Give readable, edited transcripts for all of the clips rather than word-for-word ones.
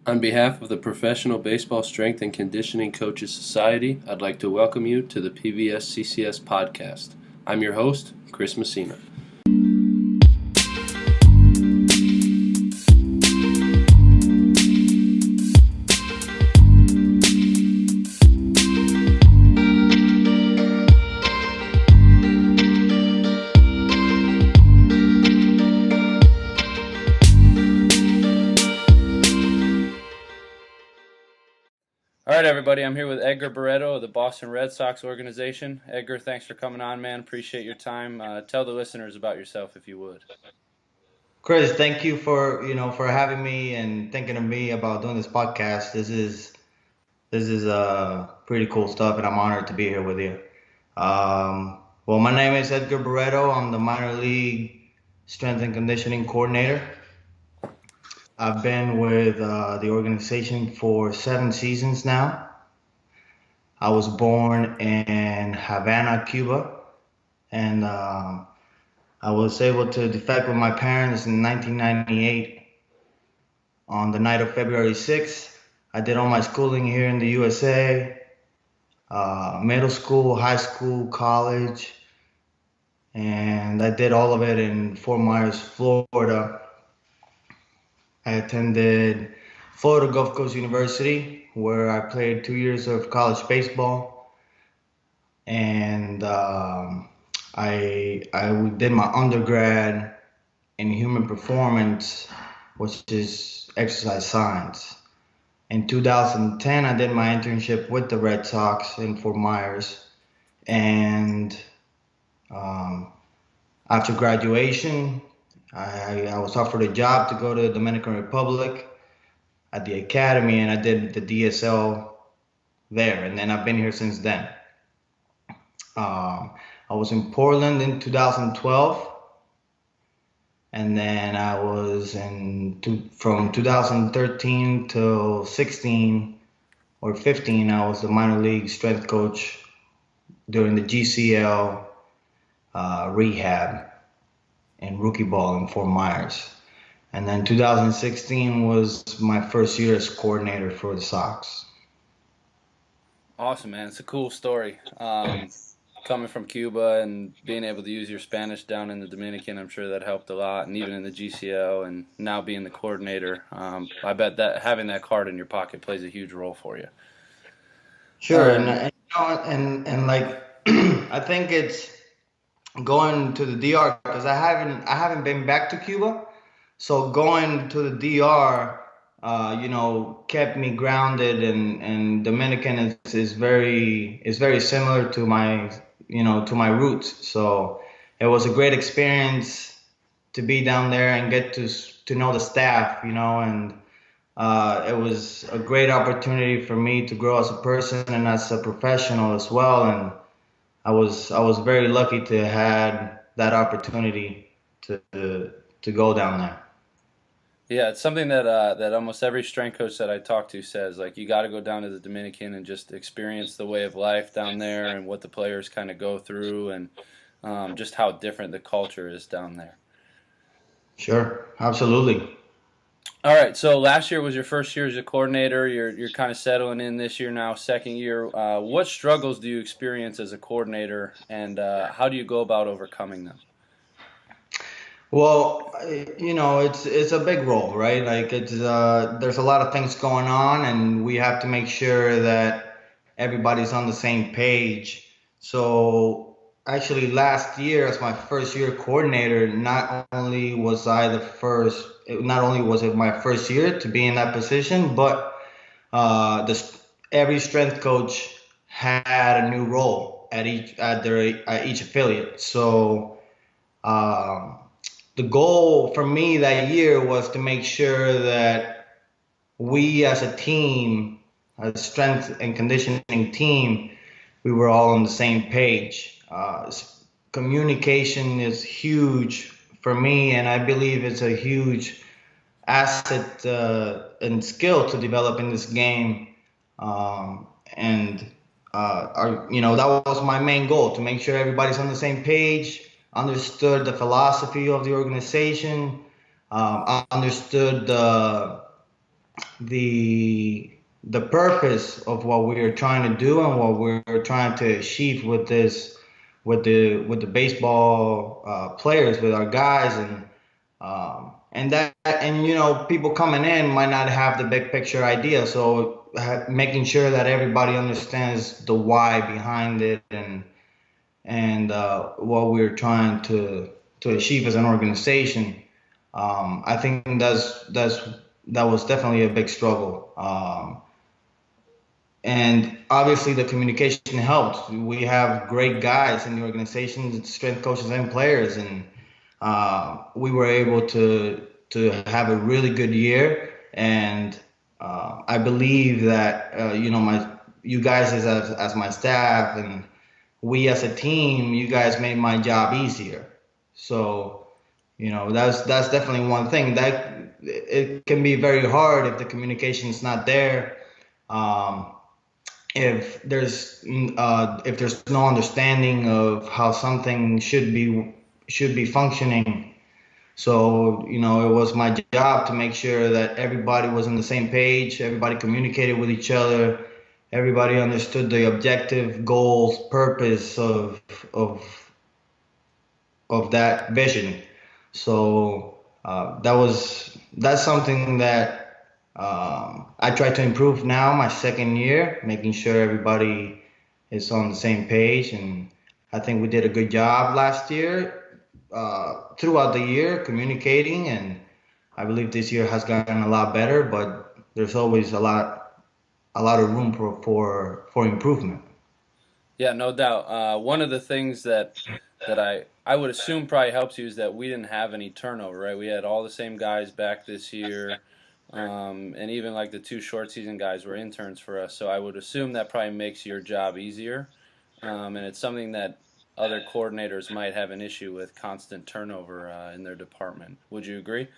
On behalf of the Professional Baseball Strength and Conditioning Coaches Society, I'd like to welcome you to the PBSCCS Podcast. I'm your host, Chris Messina. All right, everybody, I'm here with Edgar Barreto of the Boston Red Sox organization. Edgar, thanks for coming on, man. Appreciate your time. Tell the listeners about yourself, if you would. Chris, thank you for having me and thinking of me about doing this podcast. This is pretty cool stuff, and I'm honored to be here with you. Well, my name is Edgar Barreto. I'm the minor league strength and conditioning coordinator. I've been with the organization for 7 seasons now. I was born in Havana, Cuba, and I was able to defect with my parents in 1998 on the night of February 6th. I did all my schooling here in the USA, middle school, high school, college, and I did all of it in Fort Myers, Florida. I attended Florida Gulf Coast University, where I played 2 years of college baseball, and I did my undergrad in human performance, which is exercise science. In 2010, I did my internship with the Red Sox in Fort Myers, and after graduation, I was offered a job to go to the Dominican Republic at the academy, and I did the DSL there, and then I've been here since then. I was in Portland in 2012, and then I was from 2013 till 16 or 15, I was the minor league strength coach during the GCL rehab and rookie ball in Fort Myers. And then 2016 was my first year as coordinator for the Sox. Awesome, man. It's a cool story. Coming from Cuba and being able to use your Spanish down in the Dominican, I'm sure that helped a lot. And even in the GCL and now being the coordinator, I bet that having that card in your pocket plays a huge role for you. Sure, and like I think it's going to the DR because I haven't been back to Cuba, so going to the DR, kept me grounded, and Dominican is very similar to my roots. So it was a great experience to be down there and get to know the staff, and it was a great opportunity for me to grow as a person and as a professional as well. And I was very lucky to had that opportunity to go down there. Yeah, it's something that that almost every strength coach that I talk to says, like, you got to go down to the Dominican and just experience the way of life down there and what the players kind of go through and just how different the culture is down there. Sure, absolutely. All right, so last year was your first year as a coordinator. You're kind of settling in this year now, second year. What struggles do you experience as a coordinator, and how do you go about overcoming them? Well, it's a big role, right? Like there's a lot of things going on, and we have to make sure that everybody's on the same page. So actually, last year, as my first year coordinator, not only was it my first year to be in that position, but every strength coach had a new role at each affiliate. So. The goal for me that year was to make sure that we as a team, a strength and conditioning team, we were all on the same page. Communication is huge for me, and I believe it's a huge asset and skill to develop in this game. And that was my main goal, to make sure everybody's on the same page, understood the philosophy of the organization, understood the purpose of what we are trying to do and what we're trying to achieve with this with the baseball players, with our guys, and you know, people coming in might not have the big picture idea, so making sure that everybody understands the why behind it, and what we're trying to achieve as an organization. I think that was definitely a big struggle. And obviously the communication helped. We have great guys in the organization, strength coaches and players, and we were able to have a really good year. And I believe that you know, my you guys as my staff and we as a team, you guys made my job easier. So you know, that's definitely one thing that it can be very hard if the communication is not there. Um, if there's no understanding of how something should be functioning. So you know, it was my job to make sure that everybody was on the same page, everybody communicated with each other, everybody understood the objective, goals, purpose of of that vision. So that's something that I try to improve now, my second year, making sure everybody is on the same page. And I think we did a good job last year, throughout the year, communicating. And I believe this year has gotten a lot better, but there's always a lot of room for improvement. Yeah, no doubt. One of the things that I would assume probably helps you is that we didn't have any turnover, right? We had all the same guys back this year, and even like the two short season guys were interns for us. So I would assume that probably makes your job easier, and it's something that other coordinators might have an issue with constant turnover in their department. Would you agree?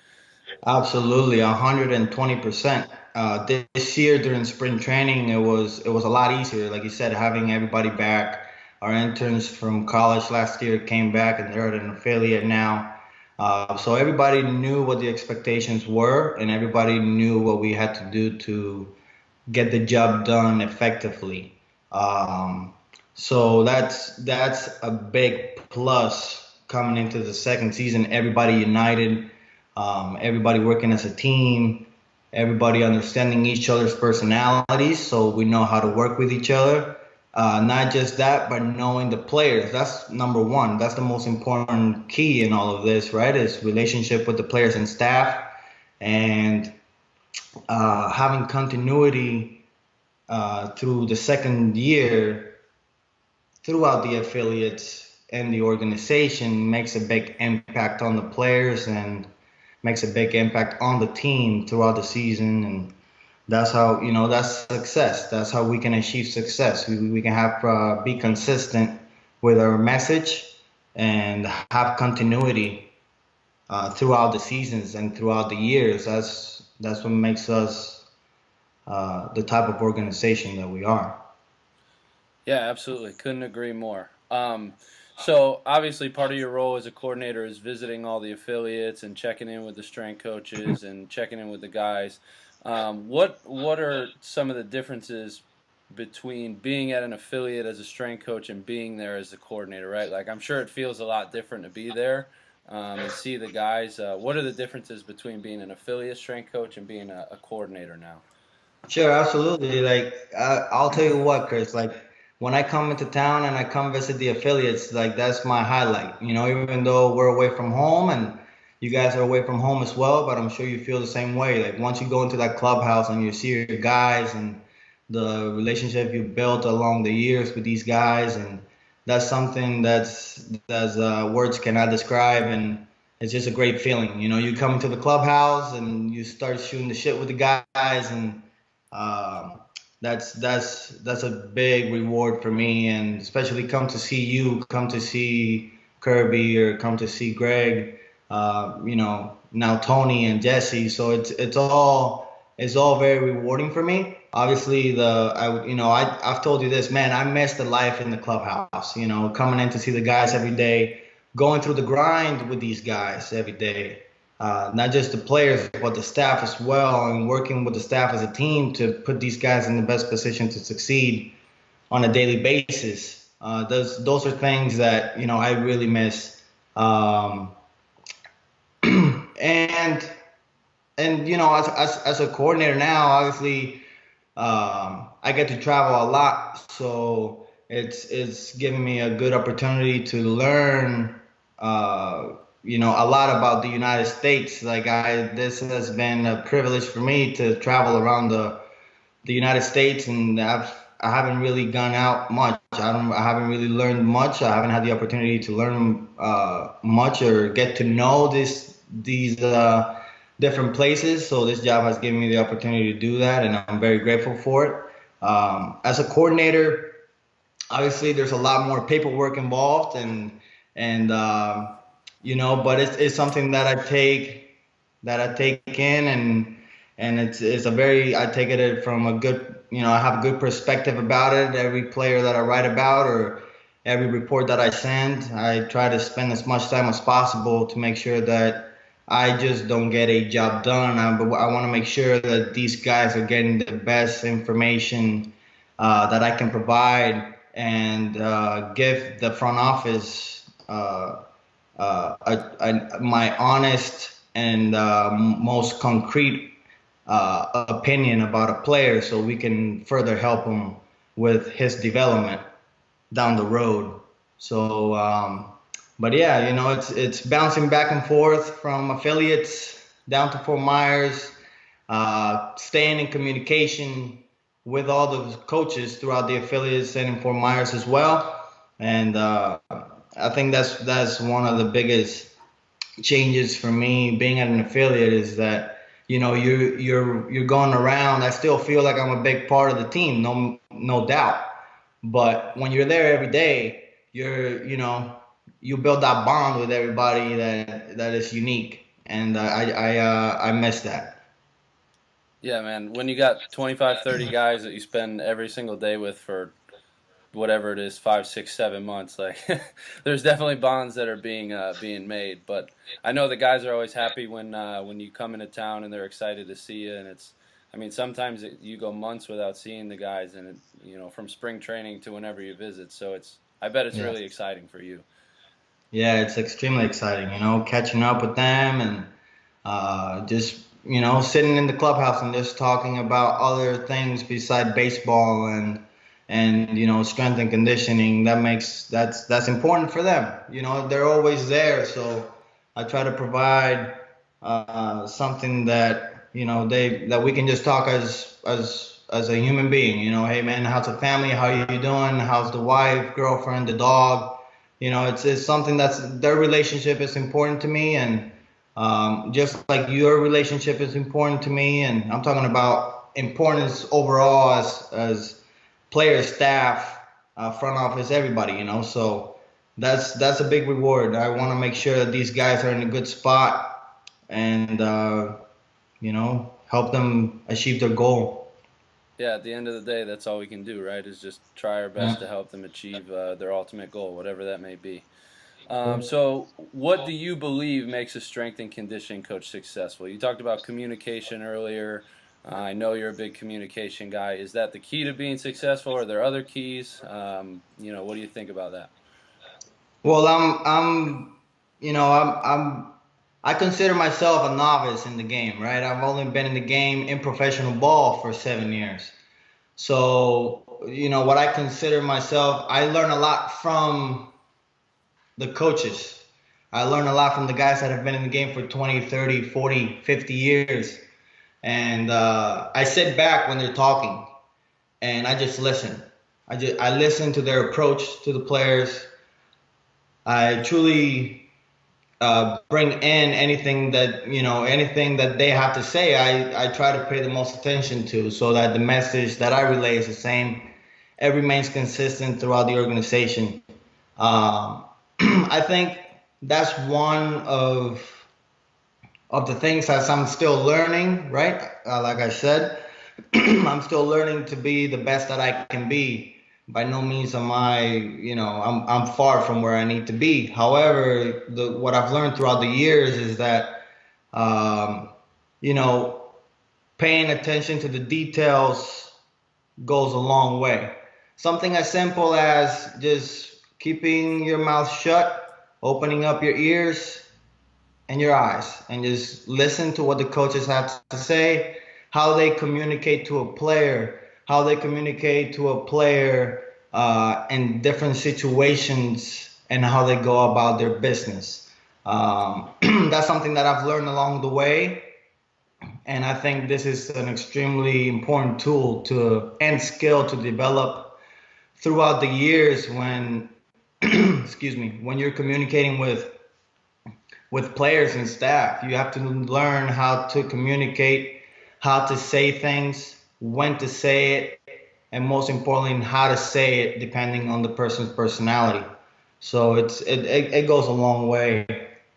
Absolutely, 120%. This year during spring training, it was a lot easier. Like you said, having everybody back. Our interns from college last year came back, and they're at an affiliate now. So everybody knew what the expectations were, and everybody knew what we had to do to get the job done effectively. Um, so that's a big plus coming into the second season. Everybody united, everybody working as a team, everybody understanding each other's personalities, so we know how to work with each other. Not just that, but knowing the players. That's number one. That's the most important key in all of this, right? Is relationship with the players and staff, and having continuity through the second year throughout the affiliates and the organization makes a big impact on the players and makes a big impact on the team throughout the season. And that's how, you know, that's success. That's how we can achieve success. We can have be consistent with our message and have continuity throughout the seasons and throughout the years. That's what makes us the type of organization that we are. Yeah, absolutely. Couldn't agree more. So obviously, part of your role as a coordinator is visiting all the affiliates and checking in with the strength coaches and checking in with the guys. What are some of the differences between being at an affiliate as a strength coach and being there as a coordinator? Right, like I'm sure it feels a lot different to be there and see the guys. What are the differences between being an affiliate strength coach and being a coordinator now? Sure, absolutely. Like I'll tell you what, Chris. Like when I come into town and I come visit the affiliates, like that's my highlight. You know, even though we're away from home and you guys are away from home as well, but I'm sure you feel the same way. Like once you go into that clubhouse and you see your guys and the relationship you built along the years with these guys, and that's something that's words cannot describe, and it's just a great feeling. You know, you come into the clubhouse and you start shooting the shit with the guys, and um, that's a big reward for me, and especially come to see you, come to see Kirby, or come to see Greg. You know, now Tony and Jesse. So it's all very rewarding for me. Obviously, I've told you this, man. I miss the life in the clubhouse. You know, coming in to see the guys every day, going through the grind with these guys every day. not just the players, but the staff as well, and working with the staff as a team to put these guys in the best position to succeed on a daily basis. Those are things that I really miss. Um, and as a coordinator now, obviously, I get to travel a lot, so it's giving me a good opportunity to learn, a lot about the United States. This has been a privilege for me to travel around the United States, and I haven't really gone out much. I haven't really learned much. I haven't had the opportunity to learn much or get to know these different places. So this job has given me the opportunity to do that, and I'm very grateful for it. As a coordinator, obviously there's a lot more paperwork involved, but it's something that I take in, and it's a very I take it from a good, I have a good perspective about it. Every player that I write about or every report that I send, I try to spend as much time as possible to make sure that I just don't get a job done. But I want to make sure that these guys are getting the best information that I can provide, and give the front office my honest and most concrete opinion about a player, so we can further help him with his development down the road. So, but yeah, it's bouncing back and forth from affiliates down to Fort Myers, staying in communication with all the coaches throughout the affiliates and in Fort Myers as well. And I think that's one of the biggest changes for me being at an affiliate, is that you're going around. I still feel like I'm a big part of the team, no doubt. But when you're there every day, you build that bond with everybody that is unique, and I miss that. Yeah, man. When you got 25, 30 guys that you spend every single day with for whatever it is, 5, 6, 7 months, like there's definitely bonds that are being made. But I know the guys are always happy when you come into town and they're excited to see you. And sometimes you go months without seeing the guys, and from spring training to whenever you visit. So I bet it's really exciting for you. Yeah, it's extremely exciting, catching up with them, and just sitting in the clubhouse and just talking about other things beside baseball, and strength and conditioning. That's important for them. They're always there, so I try to provide something that that we can just talk as a human being. Hey man, how's the family? How you doing? How's the wife, girlfriend, the dog? It's something their relationship is important to me, and just like your relationship is important to me. And I'm talking about importance overall as players, staff, front office, everybody. So that's a big reward. I want to make sure that these guys are in a good spot, and help them achieve their goal. Yeah, at the end of the day, that's all we can do, right? Is just try our best to help them achieve their ultimate goal, whatever that may be. So what do you believe makes a strength and conditioning coach successful? You talked about communication earlier. I know you're a big communication guy. Is that the key to being successful? Or are there other keys? What do you think about that? Well, I consider myself a novice in the game, right? I've only been in the game in professional ball for 7 years. So, what I consider myself, I learn a lot from the coaches. I learn a lot from the guys that have been in the game for 20, 30, 40, 50 years. And I sit back when they're talking, and I just listen. I listen to their approach to the players. I truly bring in anything that they have to say. I try to pay the most attention to, so that the message that I relay is the same. It remains consistent throughout the organization. I think that's one of the things that I'm still learning, right? Like I said, I'm still learning to be the best that I can be. By no means am I'm far from where I need to be. However, what I've learned throughout the years is that Um, you know, paying attention to the details goes a long way. Something as simple as just keeping your mouth shut, opening up your ears and your eyes, and just listen to what the coaches have to say, how they communicate to a player, how they communicate to a player in different situations, and how they go about their business. That's something that I've learned along the way, and I think this is an extremely important tool to and skill to develop throughout the years when excuse me, when you're communicating with players and staff. You have to learn how to communicate, how to say things, when to say it, and most importantly, how to say it depending on the person's personality. So it goes a long way.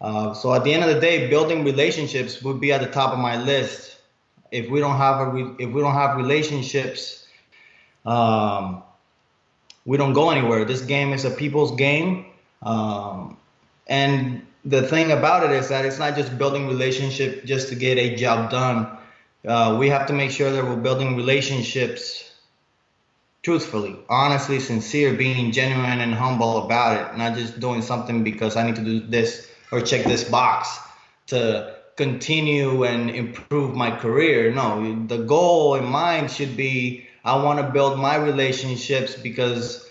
So at the end of the day, building relationships would be at the top of my list. If we don't have relationships, um, we don't go anywhere. This game is a people's game, and the thing about it is that it's not just building relationship just to get a job done. We have to make sure that we're building relationships truthfully, honestly, sincere, being genuine and humble about it, not just doing something because I need to do this or check this box to continue and improve my career. No, the goal in mind should be I want to build my relationships because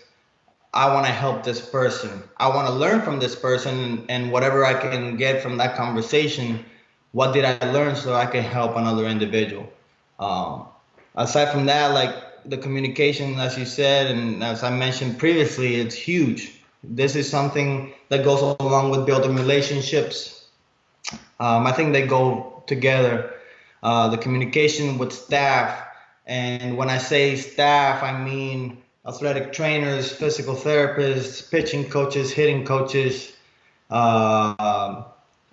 I want to help this person. I want to learn from this person, and whatever I can get from that conversation, what did I learn so I can help another individual. Um, Aside from that, like the communication, as you said, and as I mentioned previously, it's huge. This is something that goes along with building relationships. I think they go together. The communication with staff, and when I say staff, I mean athletic trainers, physical therapists, pitching coaches, hitting coaches, uh,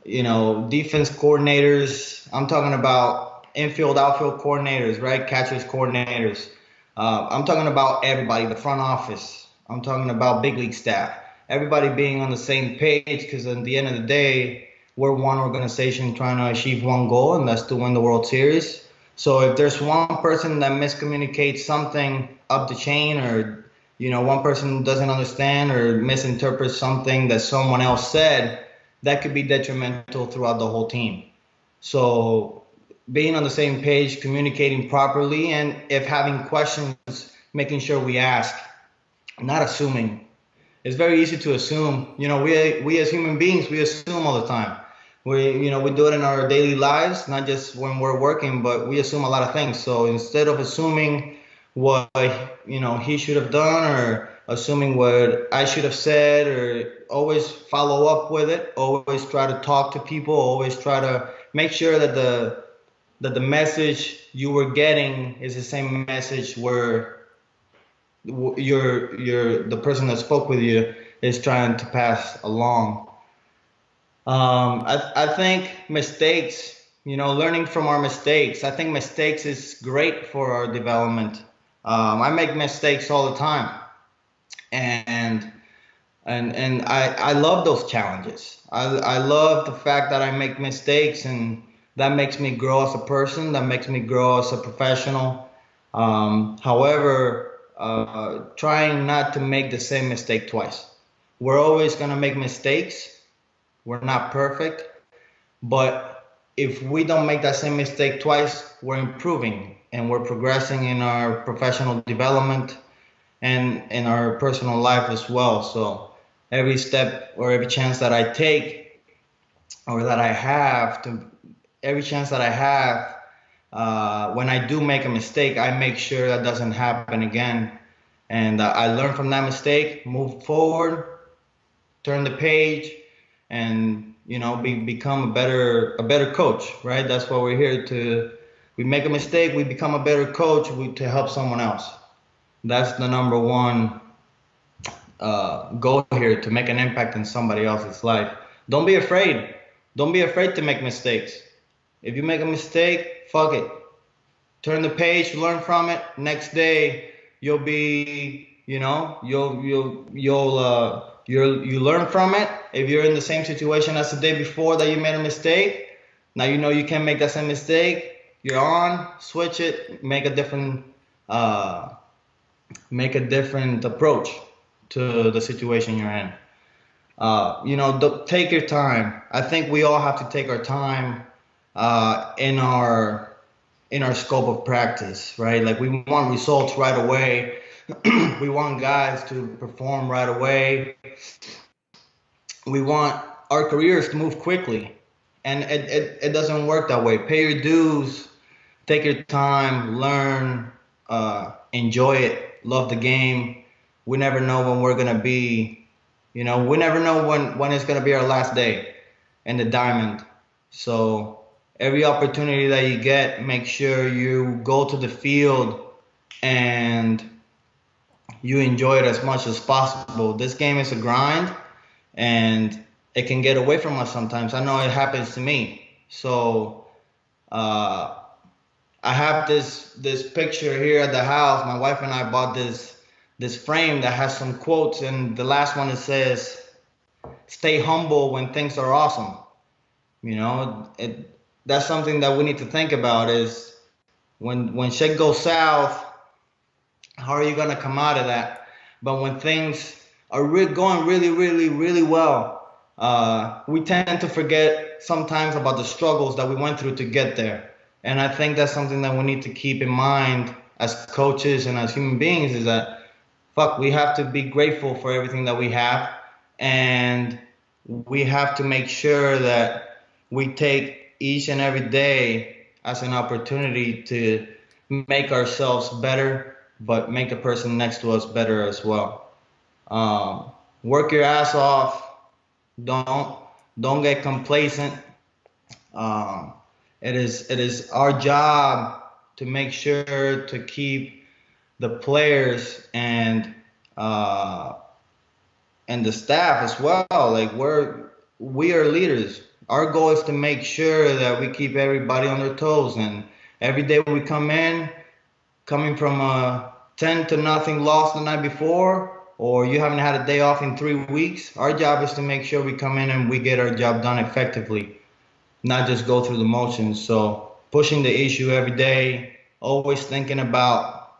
defense coordinators. I'm talking about infield, outfield coordinators, right? Catchers, coordinators. I'm talking about everybody, the front office. I'm talking about big league staff. Everybody being on the same page, because at the end of the day, we're one organization trying to achieve one goal, and that's to win the World Series. So if there's one person that miscommunicates something up the chain, or one person doesn't understand or misinterprets something that someone else said, that could be detrimental throughout the whole team. So being on the same page, communicating properly, and if having questions, making sure we ask, not assuming. It's very easy to assume. We as human beings, we assume all the time. We do it in our daily lives, not just when we're working, but we assume a lot of things. So instead of assuming what he should have done, or assuming what I should have said, or always follow up with it, always try to talk to people, always try to make sure that the message you were getting is the same message where the person that spoke with you is trying to pass along. I think mistakes, learning from our mistakes. I think mistakes is great for our development. I make mistakes all the time, and I love those challenges. I love the fact that I make mistakes, and that makes me grow as a person. That makes me grow as a professional. However, trying not to make the same mistake twice. We're always gonna make mistakes. We're not perfect, but if we don't make that same mistake twice, we're improving and we're progressing in our professional development and in our personal life as well. So every step or every chance that I take, or that I have to, every chance that I have, when I do make a mistake, I make sure that doesn't happen again. And I learn from that mistake, move forward, turn the page, and become a better coach, right? That's why we're here to. We make a mistake, we become a better coach to help someone else. That's the number one goal here, to make an impact in somebody else's life. Don't be afraid. Don't be afraid to make mistakes. If you make a mistake, fuck it. Turn the page, learn from it. Next day, you'll be, you'll learn from it. If you're in the same situation as the day before that you made a mistake, Now you know you can't make that same mistake. You're on, switch it, uh, make a different approach to the situation you're in. Take your time. I think we all have to take our time in our scope of practice, right? Like we want results right away. We want guys to perform right away. We want our careers to move quickly, and it doesn't work that way. Pay your dues, take your time, learn, enjoy it, love the game. We never know when we're gonna be, we never know when it's gonna be our last day in the diamond. So every opportunity that you get, make sure you go to the field and you enjoy it as much as possible. This game is a grind, and it can get away from us sometimes. I know it happens to me. So uh, I have this picture here at the house. My wife and I bought this frame that has some quotes, and the last one it says, "Stay humble when things are awesome." That's something that we need to think about. Is when shit goes south, how are you gonna come out of that? But when things are going really, really, really well, we tend to forget sometimes about the struggles that we went through to get there. And I think that's something that we need to keep in mind as coaches and as human beings, is that we have to be grateful for everything that we have, and we have to make sure that we take each and every day as an opportunity to make ourselves better, but make the person next to us better as well. Work your ass off. Don't don't get complacent. Um, it is our job to make sure to keep the players uh, and the staff as well. Like we are leaders. Our goal is to make sure that we keep everybody on their toes, and every day we coming from a 10-0 loss the night before, or you haven't had a day off in 3 weeks, our job is to make sure we come in and we get our job done effectively, not just go through the motions. So pushing the issue every day, always thinking about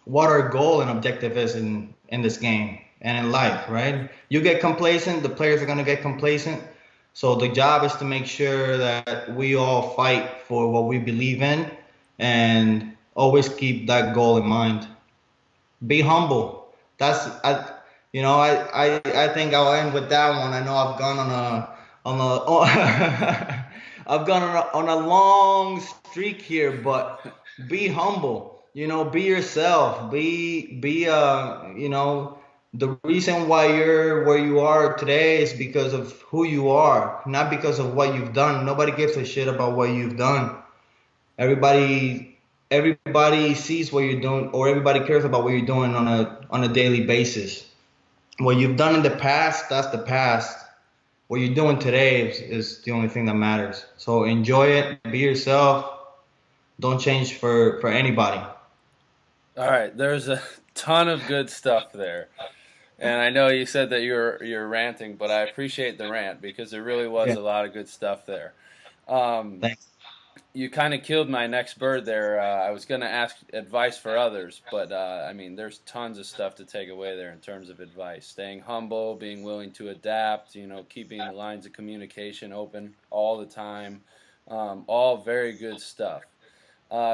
what our goal and objective is in this game and in life, right? You get complacent, the players are going to get complacent. So the job is to make sure that we all fight for what we believe in, and always keep that goal in mind. Be humble. I think I'll end with that one. I know I've gone I've gone on a long streak here, but be humble. Be yourself. The reason why you're where you are today is because of who you are, not because of what you've done. Nobody gives a shit about what you've done. Everybody sees what you're doing, or everybody cares about what you're doing on a daily basis. What you've done in the past, that's the past. What you're doing today is the only thing that matters. So enjoy it, be yourself. Don't change for anybody. All right, there's a ton of good stuff there. And I know you said that you're ranting, but I appreciate the rant because there really was Yeah. a lot of good stuff there. Um, Thanks. you kind of killed my next bird there. I was going to ask advice for others, but I mean, there's tons of stuff to take away there in terms of advice. Staying humble, being willing to adapt, keeping the lines of communication open all the time. All very good stuff.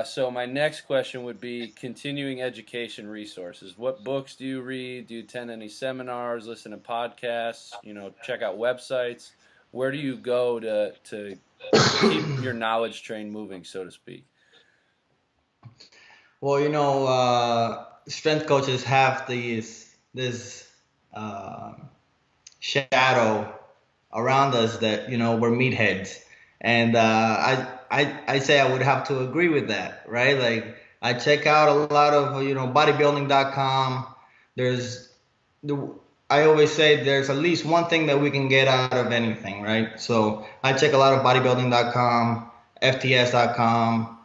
So my next question would be continuing education resources. What books do you read? Do you attend any seminars, listen to podcasts, check out websites? Where do you go to keep your knowledge train moving, so to speak? Well, strength coaches have this uh, shadow around us that we're meatheads, and I say I would have to agree with that, right? Like I check out a lot of bodybuilding.com. There's the I always say there's at least one thing that we can get out of anything, right? So I check a lot of bodybuilding.com, FTS.com.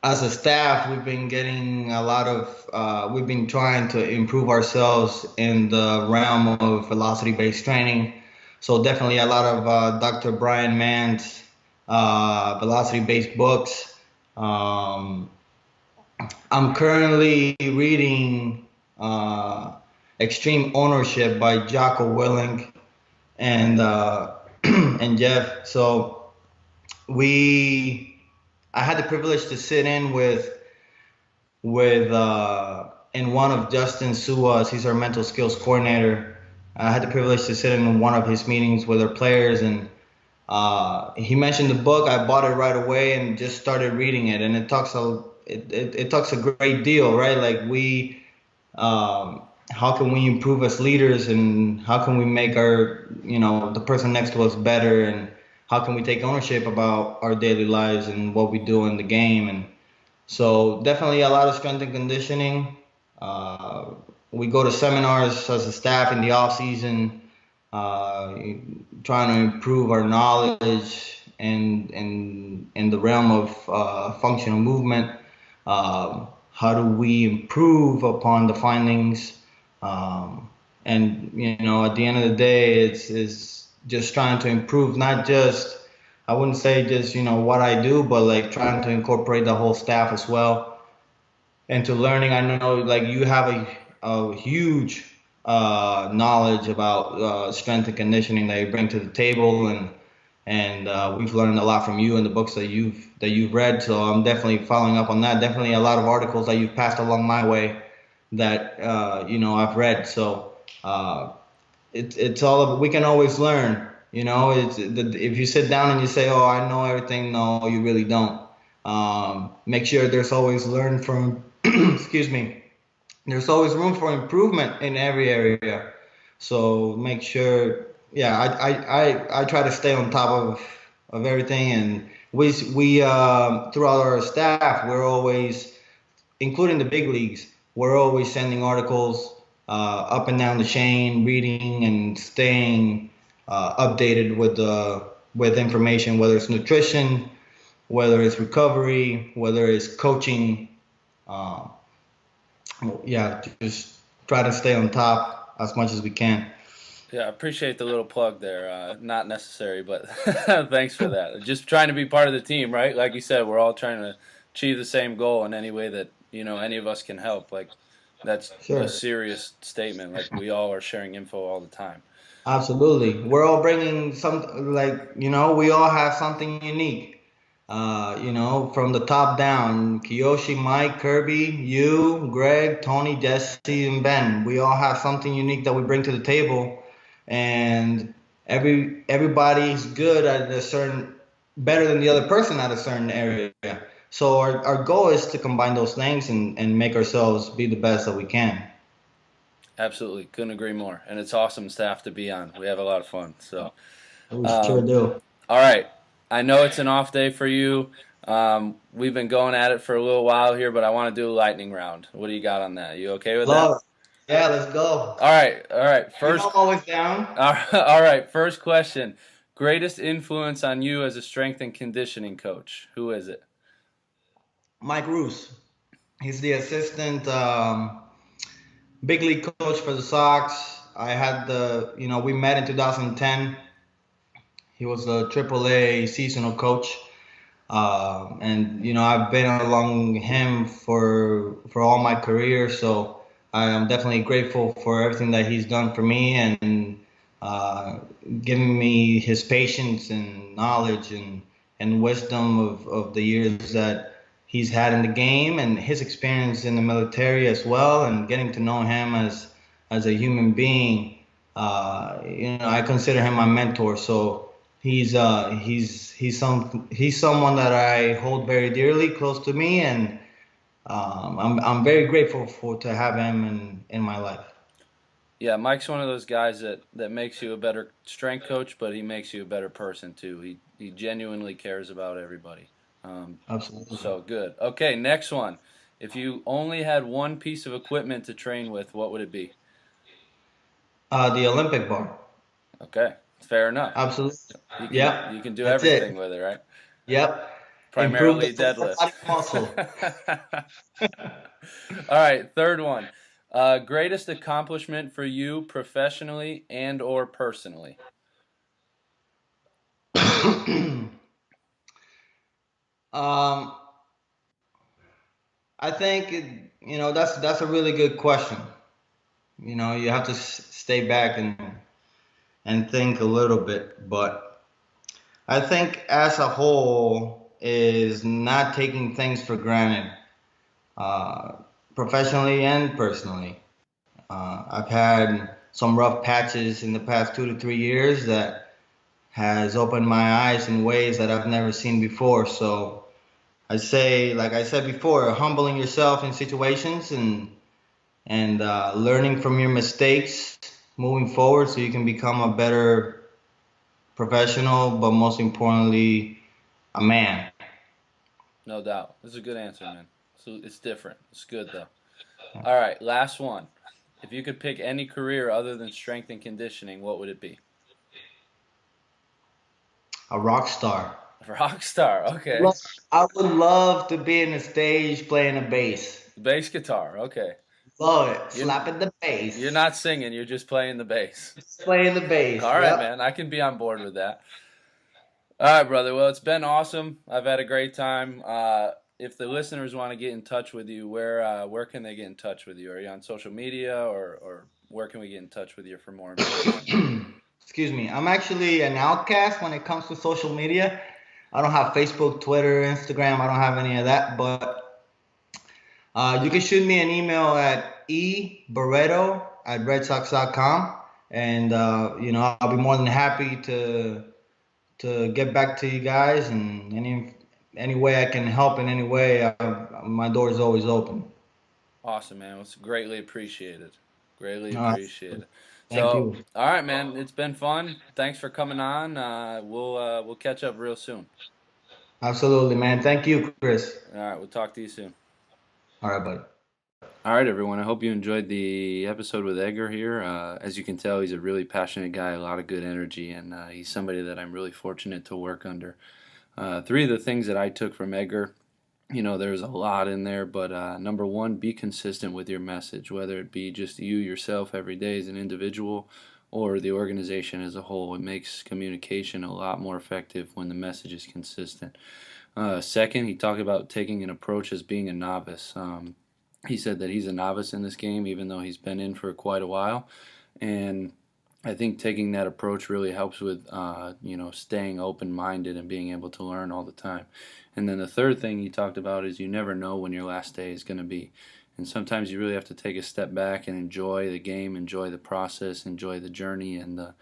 As a staff, we've been getting we've been trying to improve ourselves in the realm of velocity-based training. So definitely a lot of Dr. Brian Mann's velocity-based books. Um, I'm currently reading uh, Extreme Ownership by Jocko Willink and and Jeff. So we, I had the privilege to sit in with in one of Justin Sua's. He's our mental skills coordinator. I had the privilege to sit in one of his meetings with our players, and he mentioned the book. I bought it right away and just started reading it, and it talks a great deal, right? Like how can we improve as leaders, and how can we make our, the person next to us better, and how can we take ownership about our daily lives and what we do in the game. And so definitely a lot of strength and conditioning. Uh, we go to seminars as a staff in the off season, uh, trying to improve our knowledge in the realm of functional movement. How do we improve upon the findings? And at the end of the day, it's just trying to improve, not just, I wouldn't say just what I do, but like trying to incorporate the whole staff as well into learning. I know like you have a huge knowledge about strength and conditioning that you bring to the table, and we've learned a lot from you and the books that you've read. So I'm definitely following up on that. Definitely a lot of articles that you've passed along my way that I've read. So it's all about, we can always learn. If you sit down and you say, "Oh, I know everything," no, you really don't. Make sure there's always learn from. Excuse me. There's always room for improvement in every area. So make sure. Yeah, I try to stay on top of everything, and we throughout our staff, we're always, including the big leagues, we're always sending articles up and down the chain, reading and staying updated with information, whether it's nutrition, whether it's recovery, whether it's coaching. Uh, yeah, just try to stay on top as much as we can. Yeah, I appreciate the little plug there. Not necessary, but thanks for that. Just trying to be part of the team, right? Like you said, we're all trying to achieve the same goal in any way that, any of us can help. Like, that's a Sure. serious statement. Like, we all are sharing info all the time. Absolutely. We're all bringing some, like, we all have something unique. From the top down, Kiyoshi, Mike, Kirby, you, Greg, Tony, Jesse, and Ben. We all have something unique that we bring to the table, and everybody's good at a certain, better than the other person at a certain area. So our goal is to combine those things and make ourselves be the best that we can. Absolutely. Couldn't agree more. And it's awesome staff to be on. We have a lot of fun. So, We sure um, do. all right. I know it's an off day for you. We've been going at it for a little while here, but I want to do a lightning round. What do you got on that? You okay with that? Love it. Yeah, let's go. All right. All right. I'm always down. All right. First question. Greatest influence on you as a strength and conditioning coach? Who is it? Mike Roos. He's the assistant big league coach for the Sox. I had we met in 2010. He was a AAA seasonal coach. And I've been along him for all my career, so I am definitely grateful for everything that he's done for me, and uh, giving me his patience and knowledge and wisdom of the years that he's had in the game, and his experience in the military as well, and getting to know him as a human being. I consider him my mentor. So he's someone that I hold very dearly, close to me, and I'm very grateful to have him in my life. Yeah, Mike's one of those guys that makes you a better strength coach, but he makes you a better person too. He genuinely cares about everybody. Absolutely. So good. Okay, next one. If you only had one piece of equipment to train with, what would it be? The Olympic bar. Okay, fair enough. Absolutely. You can Yep. you can do That's everything it. with it, right? Yep. Improve the Primarily upper deadlift. body muscle. All right, third one. Greatest accomplishment for you professionally and or personally? um, I think that's a really good question. You have to stay back and think a little bit, but I think as a whole is not taking things for granted, uh, professionally and personally. I've had some rough patches in the past 2 to 3 years that has opened my eyes in ways that I've never seen before. So I say, like I said before, humbling yourself in situations and learning from your mistakes, moving forward, so you can become a better professional, but most importantly, a man. No doubt. This is a good answer, man. So it's different. It's good though. All right, last one. If you could pick any career other than strength and conditioning, what would it be? A rock star. Rock star. Okay. I would love to be in the stage playing a bass. Bass guitar. Okay. Love it. You're Slapping the you're bass. not singing. You're just playing the bass. Playing the bass. All right, Yep. man. I can be on board with that. All right, brother. Well, it's been awesome. I've had a great time. If the listeners want to get in touch with you, where can they get in touch with you? Are you on social media, or where can we get in touch with you for more information? Excuse me. I'm actually an outcast when it comes to social media. I don't have Facebook, Twitter, Instagram. I don't have any of that. But you can shoot me an email at ebarreto@redsox.com, and I'll be more than happy to get back to you guys, and any way I can help in any way, my door is always open. Awesome, man. It's greatly appreciated. Greatly All right. appreciated. Thank So, you. all right, man. It's been fun. Thanks for coming on. We'll catch up real soon. Absolutely, man. Thank you, Chris. All right, we'll talk to you soon. All right, buddy. All right, everyone. I hope you enjoyed the episode with Edgar here. As you can tell, he's a really passionate guy, a lot of good energy, and he's somebody that I'm really fortunate to work under. Three of the things that I took from Edgar, there's a lot in there, but number one, be consistent with your message, whether it be just you yourself every day as an individual or the organization as a whole. It makes communication a lot more effective when the message is consistent. Second, he talked about taking an approach as being a novice. He said that he's a novice in this game, even though he's been in for quite a while. And I think taking that approach really helps with, staying open-minded and being able to learn all the time. And then the third thing he talked about is you never know when your last day is going to be. And sometimes you really have to take a step back and enjoy the game, enjoy the process, enjoy the journey, and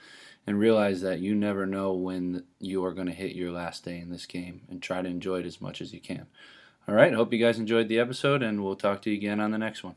realize that you never know when you are going to hit your last day in this game, and try to enjoy it as much as you can. All right, hope you guys enjoyed the episode, and we'll talk to you again on the next one.